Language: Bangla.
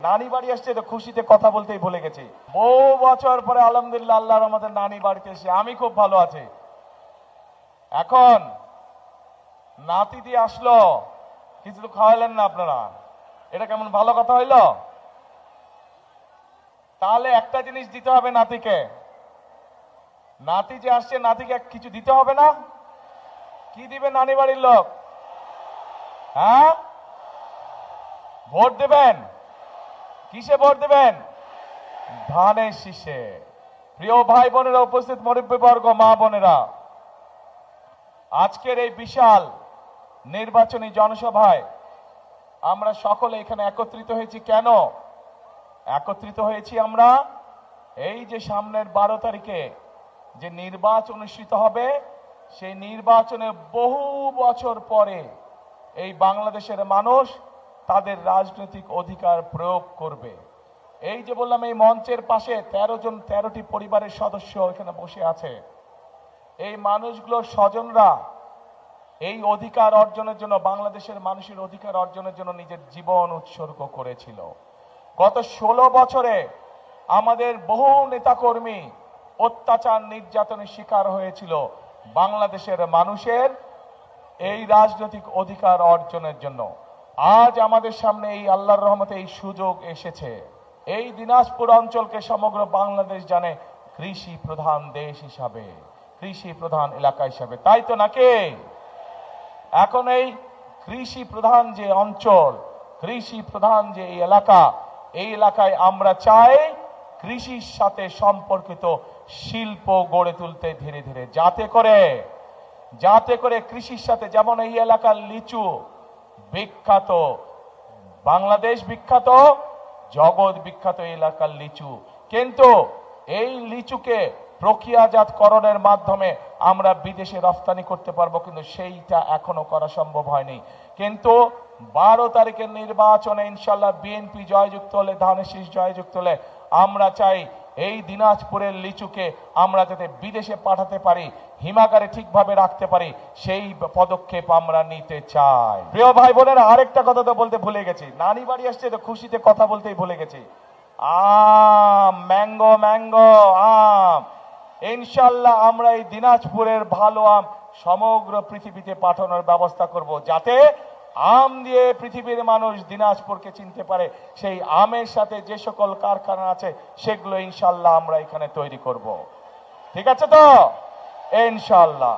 নানি বাড়ি আসছে তো খুশিতে কথা বলতেই ভুলে গেছি। বহু বছর পরে আলহামদুলিল্লাহ আল্লাহর আমাদের নানি বাড়িতে এসে আমি খুব ভালো আছি। এখন নাতি দিয়ে আসলো, কিছু তো খাওয়ালেন না আপনারা, এটা কেমন ভালো কথা হইলো? তাহলে একটা জিনিস দিতে হবে নাতিকে, নাতি যে আসছে নাতিকে কিছু দিতে হবে না? কি দিবে নানি বাড়ির লোক? হ্যাঁ, ভোট দেবেন। কিসে ভোট দেবেন? ধানের শীষে। প্রিয় ভাই বোনেরা, উপস্থিত মুরব্বীবর্গ, মা বোনেরা, আজকের এই বিশাল নির্বাচনী জনসভায় আমরা সকলে এখানে একত্রিত হয়েছি। কেন একত্রিত হয়েছি আমরা? এই যে সামনের 12 তারিখে যে নির্বাচন অনুষ্ঠিত হবে, সেই নির্বাচনে বহু বছর পরে এই বাংলাদেশের মানুষ তাদের রাজনৈতিক অধিকার প্রয়োগ করবে। এই যে বললাম, এই মঞ্চের পাশে 13টি পরিবারের সদস্য এখানে বসে আছে। এই মানুষগুলোর স্বজনরা এই অধিকার অর্জনের জন্য, বাংলাদেশের মানুষের অধিকার অর্জনের জন্য নিজের জীবন উৎসর্গ করেছিল। গত 16 বছরে আমাদের বহু নেতাকর্মী অত্যাচার নির্যাতনের শিকার হয়েছিল বাংলাদেশের মানুষের এই রাজনৈতিক অধিকার অর্জনের জন্য। আজ আমাদের সামনে এই আল্লাহর রহমতে এই সুযোগ এসেছে। এই দিনাজপুর অঞ্চলকে সমগ্র বাংলাদেশ জানে কৃষি প্রধান দেশ হিসাবে, কৃষি প্রধান এলাকা হিসাবে, তাই তো নাকি? এখন এই কৃষি প্রধান যে অঞ্চল, কৃষি প্রধান যে এই এলাকায় আমরা চাই কৃষির সাথে সম্পর্কিত শিল্প গড়ে তুলতে ধীরে ধীরে, যাতে করে কৃষির সাথে, যেমন এই এলাকার লিচু বিখ্যাত, বাংলাদেশ বিখ্যাত, জগৎ বিখ্যাত এই এলাকার লিচু, কিন্তু এই লিচুকে প্রক্রিয়াজাতকরণের মাধ্যমে আমরা বিদেশে রপ্তানি করতে পারবো, কিন্তু সেইটা এখনো করা সম্ভব হয়নি। কিন্তু 12 তারিখের নির্বাচনে ইনশাল্লাহ বিএনপি জয়যুক্ত হলে, ধানের শীষ জয়যুক্ত হলে, আমরা চাই এই দিনাজপুরের লিচুকে আমরা যাতে বিদেশে পাঠাতে পারি, হিমাগারে ঠিকভাবে রাখতে পারি, সেই পদক্ষেপ আমরা নিতে চাই। প্রিয় ভাই বোনেরা, আরেকটা কথা তো বলতে ভুলে গেছি। নানি বাড়ি আসছে তো খুশিতে কথা বলতেই ভুলে গেছি। আম, ম্যাঙ্গো আম, ইনশাল্লাহ আমরা এই দিনাজপুরের ভালো আম সমগ্র পৃথিবীতে পাঠানোর ব্যবস্থা করব, যাতে আম দিয়ে পৃথিবীর মানুষ দিনাজপুরকে চিনতে পারে। সেই আমের সাথে যে সকল কারখানা আছে সেগুলো ইনশাল্লাহ আমরা এখানে তৈরি করব। ঠিক আছে তো? ইনশাল্লাহ।